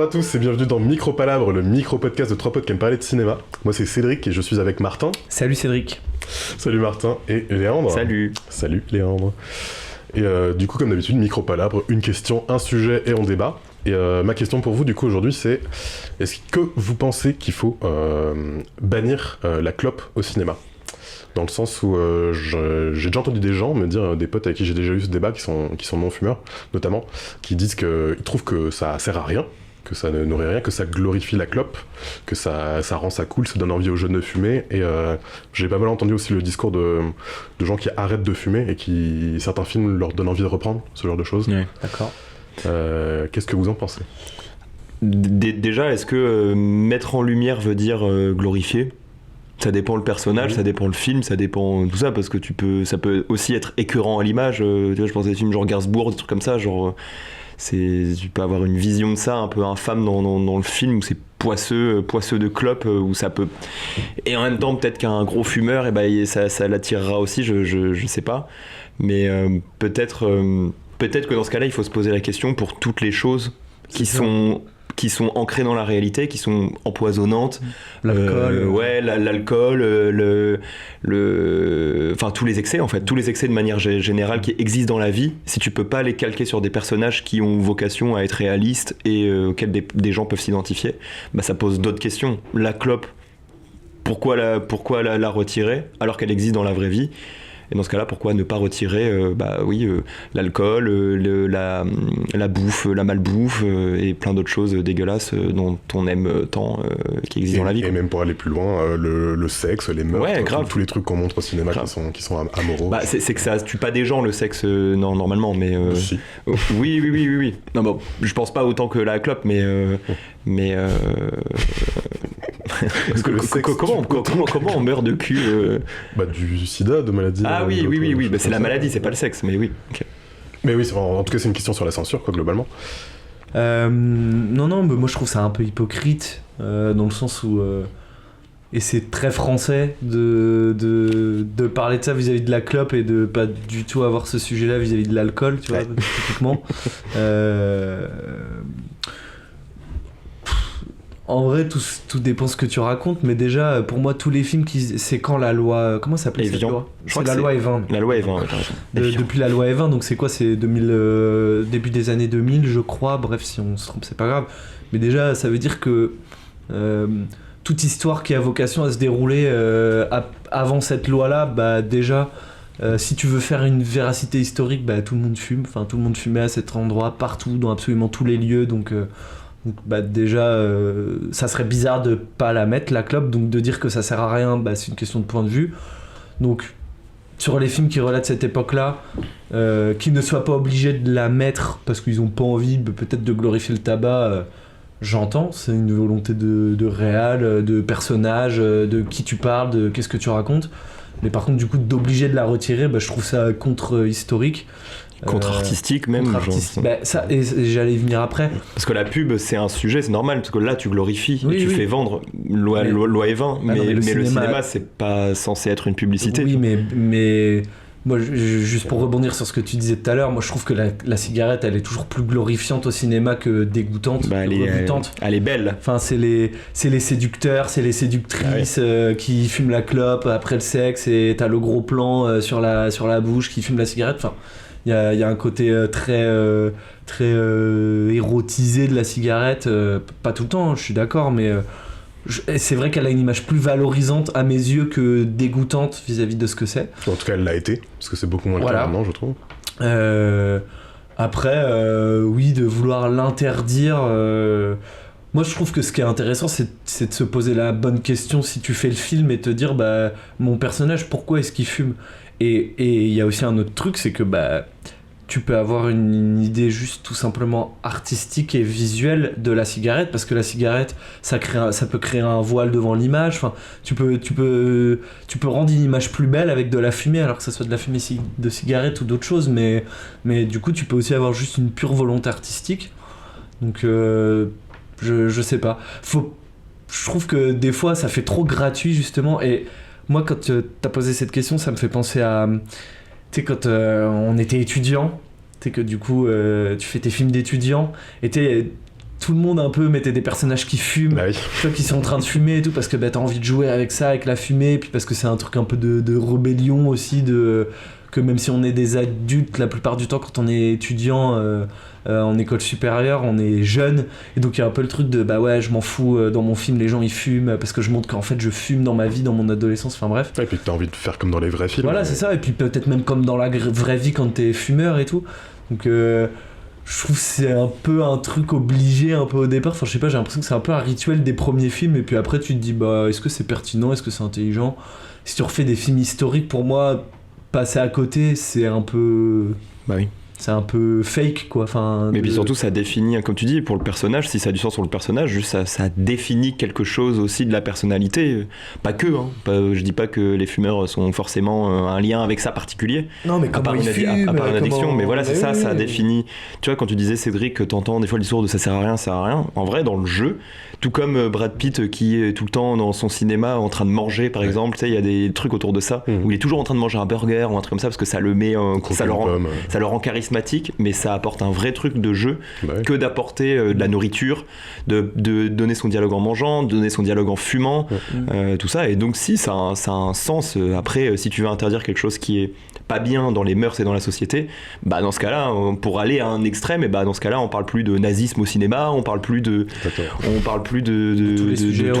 à tous et bienvenue dans Micropalabre, le micro-podcast de trois potes qui aiment parler de cinéma. Moi c'est Cédric et je suis avec Martin. Salut Cédric. Salut Martin et Léandre. Salut. Salut Léandre. Et du coup comme d'habitude, Micropalabre, une question, un sujet et on débat. Et ma question pour vous du coup aujourd'hui c'est, est-ce que vous pensez qu'il faut bannir la clope au cinéma ? Dans le sens où j'ai déjà entendu des gens me dire, des potes avec qui j'ai déjà eu ce débat, qui sont non-fumeurs notamment, qui disent qu'ils trouvent que ça sert à rien, que ça ne nourrit rien, que ça glorifie la clope, que ça rend ça cool, ça donne envie aux jeunes de fumer. Et j'ai pas mal entendu aussi le discours de gens qui arrêtent de fumer et qui, certains films leur donnent envie de reprendre, ce genre de choses. Ouais, d'accord. Qu'est-ce que vous en pensez ? Déjà, est-ce que mettre en lumière veut dire glorifier ? Ça dépend le personnage, ça dépend le film, ça dépend tout ça, parce que ça peut aussi être écœurant à l'image. Tu vois, je pense à des films genre Gainsbourg, des trucs comme ça, genre tu peux avoir une vision de ça un peu infâme dans le film où c'est poisseux de clope, où ça peut. Et en même temps, peut-être qu'un gros fumeur, ça l'attirera aussi, je sais pas. Mais peut-être que dans ce cas-là, il faut se poser la question pour toutes les choses qui sont ancrées dans la réalité, qui sont empoisonnantes. L'alcool. Enfin tous les excès en fait, tous les excès de manière générale qui existent dans la vie. Si tu peux pas les calquer sur des personnages qui ont vocation à être réalistes et auxquels des gens peuvent s'identifier, bah ça pose d'autres questions. La clope, pourquoi la retirer alors qu'elle existe dans la vraie vie ? Et dans ce cas-là, pourquoi ne pas retirer l'alcool, la bouffe, la malbouffe et plein d'autres choses dégueulasses dont on aime tant qui existent dans la vie. Et même pour aller plus loin, le sexe, les meurtres, tous les trucs qu'on montre au cinéma qui sont amoraux. Bah, c'est que ça tue pas des gens le sexe normalement, mais si. Oui. Non, bon, je pense pas autant que la clope, mais Parce que comment on meurt de cul du sida, de maladie. Ah oui, bah, c'est la maladie, c'est pas le sexe, mais oui. Okay. Mais oui, en tout cas, c'est une question sur la censure, quoi, globalement. Non, mais moi je trouve ça un peu hypocrite, dans le sens où. Et c'est très français de parler de ça vis-à-vis de la clope et de pas du tout avoir ce sujet-là vis-à-vis de l'alcool, tu vois, typiquement. En vrai, tout dépend ce que tu racontes, mais déjà, pour moi, tous les films c'est quand la loi... Comment ça s'appelait cette loi ? C'est la loi Evin. La loi Evin, depuis la loi Evin, donc c'est quoi ? C'est début des années 2000, je crois. Bref, si on se trompe, c'est pas grave. Mais déjà, ça veut dire que toute histoire qui a vocation à se dérouler avant cette loi-là, bah déjà... si tu veux faire une véracité historique, bah, tout le monde fume. Enfin, tout le monde fumait à cet endroit, partout, dans absolument tous les lieux, donc déjà ça serait bizarre de pas la mettre, la clope, donc de dire que ça sert à rien, bah, c'est une question de point de vue. Donc sur les films qui relatent cette époque là, qu'ils ne soient pas obligés de la mettre parce qu'ils ont pas envie peut-être de glorifier le tabac, j'entends, c'est une volonté de réal, de personnage, de qui tu parles, de qu'est-ce que tu racontes, mais par contre du coup d'obliger de la retirer, bah, je trouve ça contre-historique. Contre-artistique même. Bah, ça, et j'allais y venir après. Parce que la pub c'est un sujet, c'est normal, parce que là tu glorifies, et tu fais vendre loi Evin, mais le cinéma c'est pas censé être une publicité. Oui, mais moi juste pour rebondir sur ce que tu disais tout à l'heure, moi je trouve que la cigarette elle est toujours plus glorifiante au cinéma que dégoûtante, rebuttante. Elle est belle. Enfin c'est les séducteurs, c'est les séductrices qui fument la clope après le sexe, et t'as le gros plan sur la bouche qui fume la cigarette. Enfin il y a un côté très érotisé de la cigarette, pas tout le temps, je suis d'accord, mais c'est vrai qu'elle a une image plus valorisante à mes yeux que dégoûtante vis-à-vis de ce que c'est. En tout cas, elle l'a été, parce que c'est beaucoup moins le cas maintenant, je trouve. Après, oui, de vouloir l'interdire... Moi, je trouve que ce qui est intéressant, c'est de se poser la bonne question si tu fais le film et te dire, bah, mon personnage, pourquoi est-ce qu'il fume ? Et il y a aussi un autre truc, c'est que bah, tu peux avoir une idée juste tout simplement artistique et visuelle de la cigarette, parce que la cigarette, ça peut créer un voile devant l'image. Enfin, tu peux rendre une image plus belle avec de la fumée, alors que ça soit de la fumée de cigarette ou d'autres choses, mais du coup, tu peux aussi avoir juste une pure volonté artistique. Donc, je sais pas. Je trouve que des fois, ça fait trop gratuit, justement, et moi, quand t'as posé cette question, ça me fait penser à... Tu sais, quand on était étudiant, tu sais que du coup, tu fais tes films d'étudiant, et tout le monde un peu mettait des personnages qui fument, Bah oui. tu vois, qui sont en train de fumer et tout, parce que t'as envie de jouer avec ça, avec la fumée, puis parce que c'est un truc un peu de rébellion aussi, que même si on est des adultes, la plupart du temps, quand on est étudiant en école supérieure, on est jeune, et donc il y a un peu le truc de bah ouais, je m'en fous, dans mon film les gens ils fument, parce que je montre qu'en fait je fume dans ma vie, dans mon adolescence, enfin bref. Et puis t'as envie de faire comme dans les vrais films. Voilà, c'est ça, et puis peut-être même comme dans la vraie vie quand t'es fumeur et tout. Donc je trouve que c'est un peu un truc obligé un peu au départ, enfin je sais pas, j'ai l'impression que c'est un peu un rituel des premiers films, et puis après tu te dis bah est-ce que c'est pertinent, est-ce que c'est intelligent. Si tu refais des films historiques, pour moi, passer à côté, c'est un peu... Bah oui. C'est un peu fake, quoi. Enfin, Mais puis surtout, ça définit, comme tu dis, pour le personnage, si ça a du sens sur le personnage, juste ça définit quelque chose aussi de la personnalité. Pas que, hein. Je dis pas que les fumeurs sont forcément un lien avec ça particulier. Non, mais À part comment ils fument, à part une addiction, mais voilà, c'est ça, oui. ça définit. Tu vois, quand tu disais, Cédric, que t'entends des fois le discours de ça sert à rien, en vrai, dans le jeu, tout comme Brad Pitt qui est tout le temps dans son cinéma en train de manger, par exemple, tu sais, il y a des trucs autour de ça, où il est toujours en train de manger un burger ou un truc comme ça, parce que ça le met, ça le rend charismatique, mais ça apporte un vrai truc de jeu que d'apporter de la nourriture, de donner son dialogue en mangeant, de donner son dialogue en fumant, tout ça. Et donc si ça a un sens. Après, si tu veux interdire quelque chose qui est pas bien dans les mœurs et dans la société, bah dans ce cas-là, pour aller à un extrême, et bah dans ce cas-là, on parle plus de nazisme au cinéma, on parle plus de tous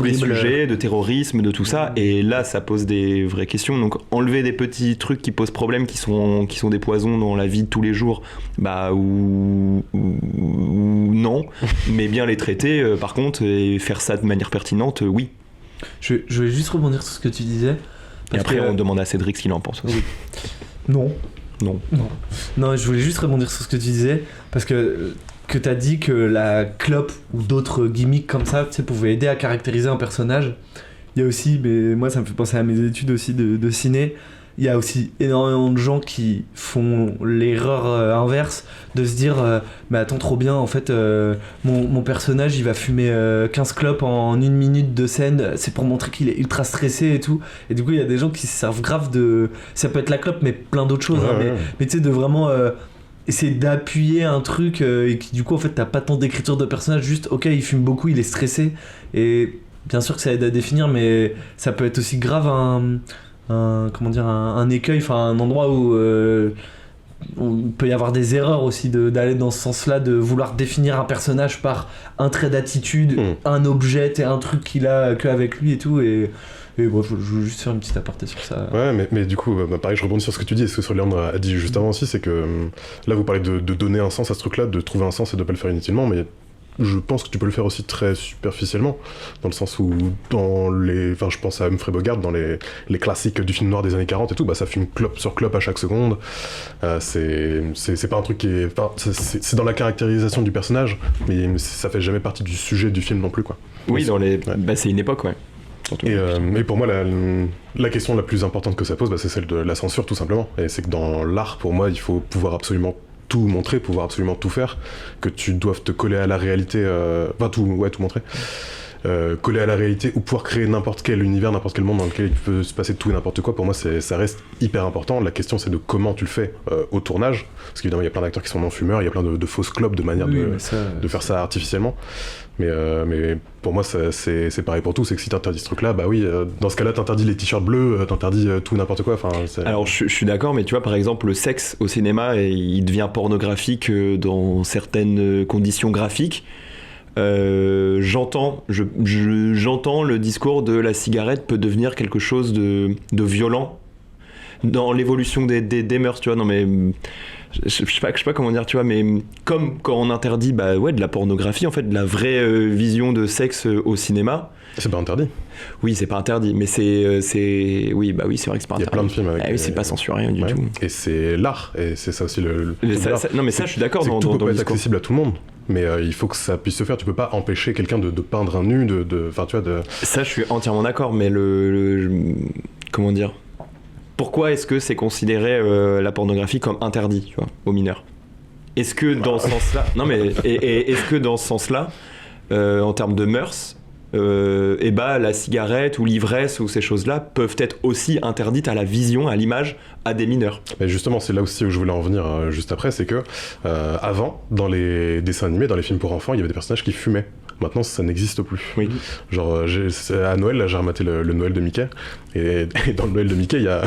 les sujets, de terrorisme, de tout ça. Et là, ça pose des vraies questions. Donc enlever des petits trucs qui posent problème, qui sont des poisons dans la vie de tous les jours, bah ou non, mais bien les traiter par contre, et faire ça de manière pertinente, oui. Je vais juste rebondir sur ce que tu disais. Et après, on demande à Cédric ce qu'il en pense aussi. Oui. Non, je voulais juste rebondir sur ce que tu disais, parce que t'as dit que la clope ou d'autres gimmicks comme ça, tu sais, pouvaient aider à caractériser un personnage. Il y a aussi, mais moi ça me fait penser à mes études aussi de ciné, il y a aussi énormément de gens qui font l'erreur inverse de se dire mais attends, trop bien, en fait mon personnage il va fumer 15 clopes en 1 minute de scène, c'est pour montrer qu'il est ultra stressé et tout, et du coup il y a des gens qui se servent grave de, ça peut être la clope mais plein d'autres choses, mais tu sais, de vraiment essayer d'appuyer un truc et qui du coup en fait t'as pas tant d'écriture de personnage, juste ok il fume beaucoup, il est stressé, et bien sûr que ça aide à définir, mais ça peut être aussi grave un écueil, enfin un endroit où il peut y avoir des erreurs aussi, d'aller dans ce sens-là, de vouloir définir un personnage par un trait d'attitude, un objet, un truc qu'il a qu'avec lui et tout, et bon, je veux juste faire une petite aparté sur ça. Ouais, mais du coup, pareil, je rebondis sur ce que tu dis, et ce que Soleandre a dit juste avant aussi, c'est que là vous parlez de donner un sens à ce truc-là, de trouver un sens et de pas le faire inutilement, mais je pense que tu peux le faire aussi très superficiellement, dans le sens où enfin je pense à Humphrey Bogart, dans les classiques du film noir des années 40 et tout, bah ça fume clope sur clope à chaque seconde, c'est pas un truc qui est... Enfin, c'est dans la caractérisation du personnage, mais ça fait jamais partie du sujet du film non plus, quoi. Oui, bah c'est une époque, ouais. Et pour moi, la question la plus importante que ça pose, bah, c'est celle de la censure, tout simplement. Et c'est que dans l'art, pour moi, il faut pouvoir absolument tout montrer, pouvoir absolument tout faire, que tu doives te coller à la réalité, enfin tout montrer, coller à la réalité ou pouvoir créer n'importe quel univers, n'importe quel monde dans lequel il peut se passer tout et n'importe quoi. Pour moi, ça reste hyper important. La question, c'est de comment tu le fais au tournage, parce qu'évidemment, il y a plein d'acteurs qui sont non-fumeurs, il y a plein de fausses clopes, de manières de faire ça artificiellement. Mais pour moi, c'est pareil pour tout, c'est que si t'interdis ce truc-là, bah oui, dans ce cas-là, t'interdis les t-shirts bleus, t'interdis tout n'importe quoi. Alors, je suis d'accord, mais tu vois, par exemple, le sexe au cinéma, il devient pornographique dans certaines conditions graphiques. J'entends le discours de la cigarette peut devenir quelque chose de violent dans l'évolution des mœurs, tu vois. Non, mais je sais pas comment dire, tu vois, mais comme quand on interdit de la pornographie, en fait, de la vraie vision de sexe au cinéma. C'est pas interdit. Oui, c'est pas interdit, mais oui, c'est vrai que c'est pas interdit. Il y a plein de films avec. Oui, c'est pas censuré du tout. Et c'est l'art, et c'est ça aussi le non, mais ça, je suis d'accord. Tout peut pas être accessible à tout le monde. Mais il faut que ça puisse se faire. Tu peux pas empêcher quelqu'un de peindre un nu, enfin, tu vois, Ça, je suis entièrement d'accord, mais comment dire, pourquoi est-ce que c'est considéré la pornographie comme interdit, tu vois, aux mineurs? Est-ce que dans ce sens-là, non mais est-ce que dans ce sens-là, en termes de mœurs, et bah la cigarette ou l'ivresse ou ces choses-là peuvent être aussi interdites à la vision, à l'image, à des mineurs. Mais justement, c'est là aussi où je voulais en venir juste après, c'est que avant, dans les dessins animés, dans les films pour enfants, il y avait des personnages qui fumaient. Maintenant, ça n'existe plus. Oui. Genre, à Noël, là, j'ai rematé le Noël de Mickey, et dans le Noël de Mickey, il y a...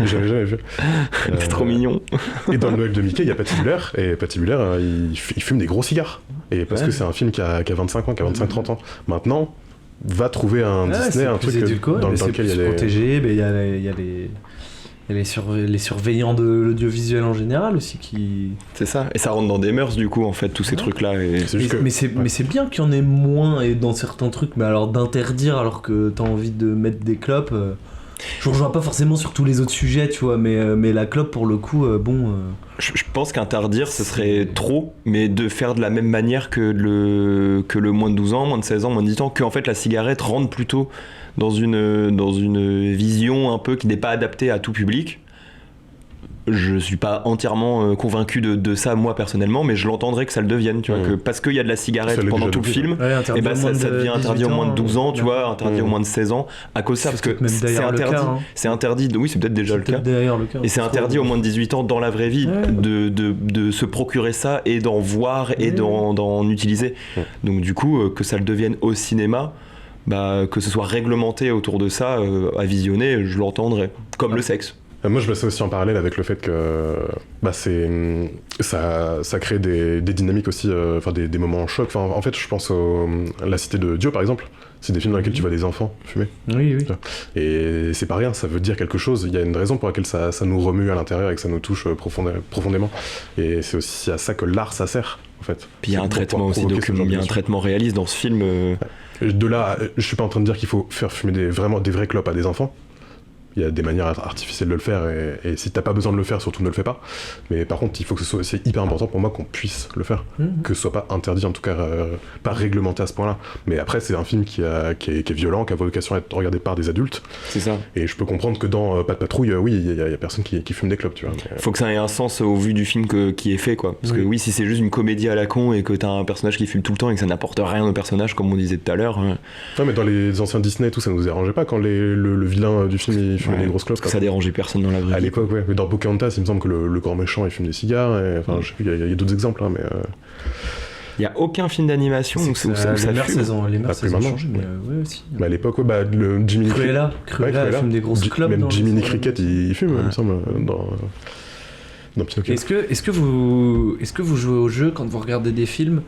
J'avais jamais vu. C'est trop mignon. Et dans le Noël de Mickey, il y a Patibulaire, et Patibulaire, il fume des gros cigares. Et parce que c'est un film qui a 25 ans, qui a 25-30 ans. Maintenant, va trouver un Disney, un truc dans lequel il y a des... protégé, mais il y a les surveillants de l'audiovisuel en général aussi qui... C'est ça, et ça rentre dans des mœurs du coup en fait, tous ces trucs-là. Et... Mais c'est bien qu'il y en ait moins et dans certains trucs, mais alors d'interdire alors que t'as envie de mettre des clopes... Je rejoins pas forcément sur tous les autres sujets, tu vois, mais la clope pour le coup, Je pense qu'interdire ce serait trop, mais de faire de la même manière que le moins de 12 ans, moins de 16 ans, moins de 18 ans, que en fait la cigarette rentre plutôt dans une vision un peu qui n'est pas adaptée à tout public. Je suis pas entièrement convaincu de ça moi personnellement, mais je l'entendrais que ça le devienne, tu vois, que parce qu'il y a de la cigarette pendant tout le film, et bah ça devient interdit au moins de 12 ans, tu vois, interdit au moins de 16 ans à cause de ça, parce que c'est interdit, oui c'est peut-être déjà le cas, et c'est interdit au moins de 18 ans dans la vraie vie de se procurer ça et d'en voir et d'en utiliser. Donc du coup que ça le devienne au cinéma, bah, que ce soit réglementé autour de ça, à visionner, je l'entendrais, comme le sexe. Moi, je mets ça aussi en parallèle avec le fait que ça crée des dynamiques aussi, des moments en choc. En fait, je pense à La Cité de Dieu, par exemple. C'est des films dans lesquels tu vois des enfants fumer. Oui. Et c'est pas rien, ça veut dire quelque chose. Il y a une raison pour laquelle ça nous remue à l'intérieur et que ça nous touche profondément. Et c'est aussi à ça que l'art, ça sert, en fait. Puis il y a un traitement aussi, il y a un traitement réaliste dans ce film. De là, je suis pas en train de dire qu'il faut faire fumer des vraies clopes à des enfants. Il y a des manières artificielles de le faire, et si t'as pas besoin de le faire, surtout ne le fais pas. Mais par contre, il faut que c'est hyper important pour moi qu'on puisse le faire, que ce soit pas interdit, en tout cas pas réglementé à ce point-là. Mais après, c'est un film qui est violent, qui a vocation à être regardé par des adultes. C'est ça. Et je peux comprendre que dans Pas de patrouille, oui, il y a personne qui fume des clopes, tu vois. Mais... Faut que ça ait un sens au vu du film qui est fait, quoi. Parce que oui, si c'est juste une comédie à la con et que t'as un personnage qui fume tout le temps et que ça n'apporte rien au personnage, comme on disait tout à l'heure. Ouais, mais dans les anciens Disney, tout ça nous dérangeait pas quand le vilain du film il fumait des grosses clopes. Parce que ça dérangeait personne dans la vraie vie. À l'époque, ouais. Mais dans Pocahontas, il me semble que le grand méchant il fume des cigares. Enfin, je sais plus, il y a d'autres exemples, hein, mais. Il n'y a aucun film d'animation où ça fume. Les mœurs saison changent, mais ouais aussi. À l'époque, le Jiminy Cruella fume des grosses clopes. Même Jiminy Cricket, il fume, il me semble, dans Pinocchio. Est-ce que vous jouez au jeu quand vous regardez des films?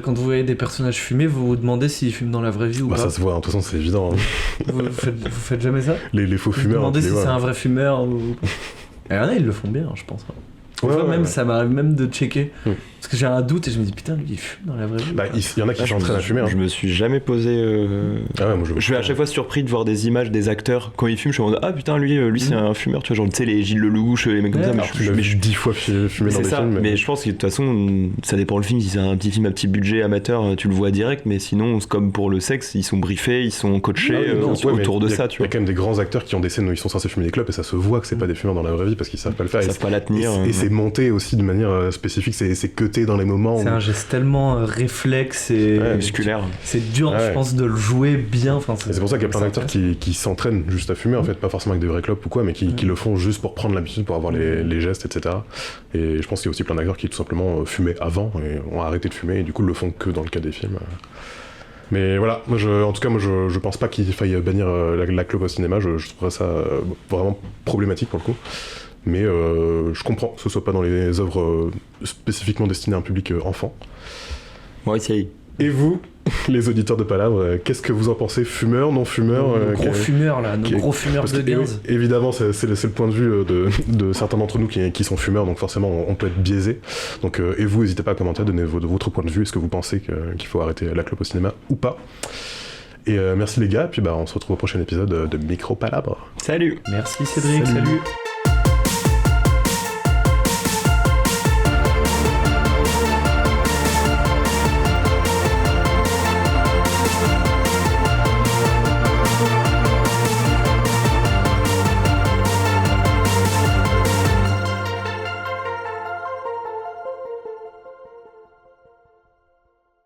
Quand vous voyez des personnages fumer, vous vous demandez s'ils fument dans la vraie vie ou pas? Ça se voit, de toute façon c'est évident. Hein. Vous faites jamais ça? Les faux fumeurs. Vous demandez si c'est un vrai fumeur ou... Il y en a, ils le font bien, je pense. Ça m'arrive même de checker. Parce que j'ai un doute et je me dis putain, lui il fume dans la vraie vie. Il y en a qui s'entraînent à fumer. Hein. Je me suis jamais posé. Je suis à chaque fois surpris de voir des images des acteurs quand ils fument. Je suis en mode ah putain, lui c'est un fumeur, tu vois, genre tu sais, les Gilles Lelouch, les mecs comme ça. Mais je 10 fois fumé dans des films. Mais je pense que de toute façon, ça dépend le film. Si c'est un petit film à petit budget amateur, tu le vois direct. Mais sinon, comme pour le sexe, ils sont briefés, ils sont coachés autour de ça. Il y a quand même des grands acteurs qui ont des scènes où ils sont censés fumer des clopes et ça se voit que c'est pas des fumeurs dans la vraie vie parce qu'ils savent pas le faire. Ils savent pas la tenir. Et c'est monté aussi de manière spécifique, c'est cuté dans les moments. C'est un geste tellement réflexe et musculaire. C'est dur, je pense, de le jouer bien. C'est pour ça qu'il y a plein d'acteurs qui s'entraînent juste à fumer, en fait, pas forcément avec des vrais clopes ou quoi, mais qui le font juste pour prendre l'habitude, pour avoir les gestes, etc. Et je pense qu'il y a aussi plein d'acteurs qui tout simplement fumaient avant et ont arrêté de fumer et du coup le font que dans le cas des films. Mais voilà, en tout cas, je pense pas qu'il faille bannir la clope au cinéma, je trouverais ça vraiment problématique pour le coup. Mais je comprends que ce soit pas dans les œuvres spécifiquement destinées à un public enfant. Moi, essaye. Et vous, les auditeurs de Palabre, qu'est-ce que vous en pensez? Fumeurs, non fumeurs? Gros fumeurs là, nos gros fumeurs de 15. Évidemment, c'est le point de vue de certains d'entre nous qui sont fumeurs, donc forcément on peut être biaisé. Donc, et vous, n'hésitez pas à commenter, à donner votre point de vue. Est-ce que vous pensez qu'il faut arrêter la clope au cinéma ou pas? Et merci les gars, puis on se retrouve au prochain épisode de Micro Palabre. Salut. Merci Cédric, salut.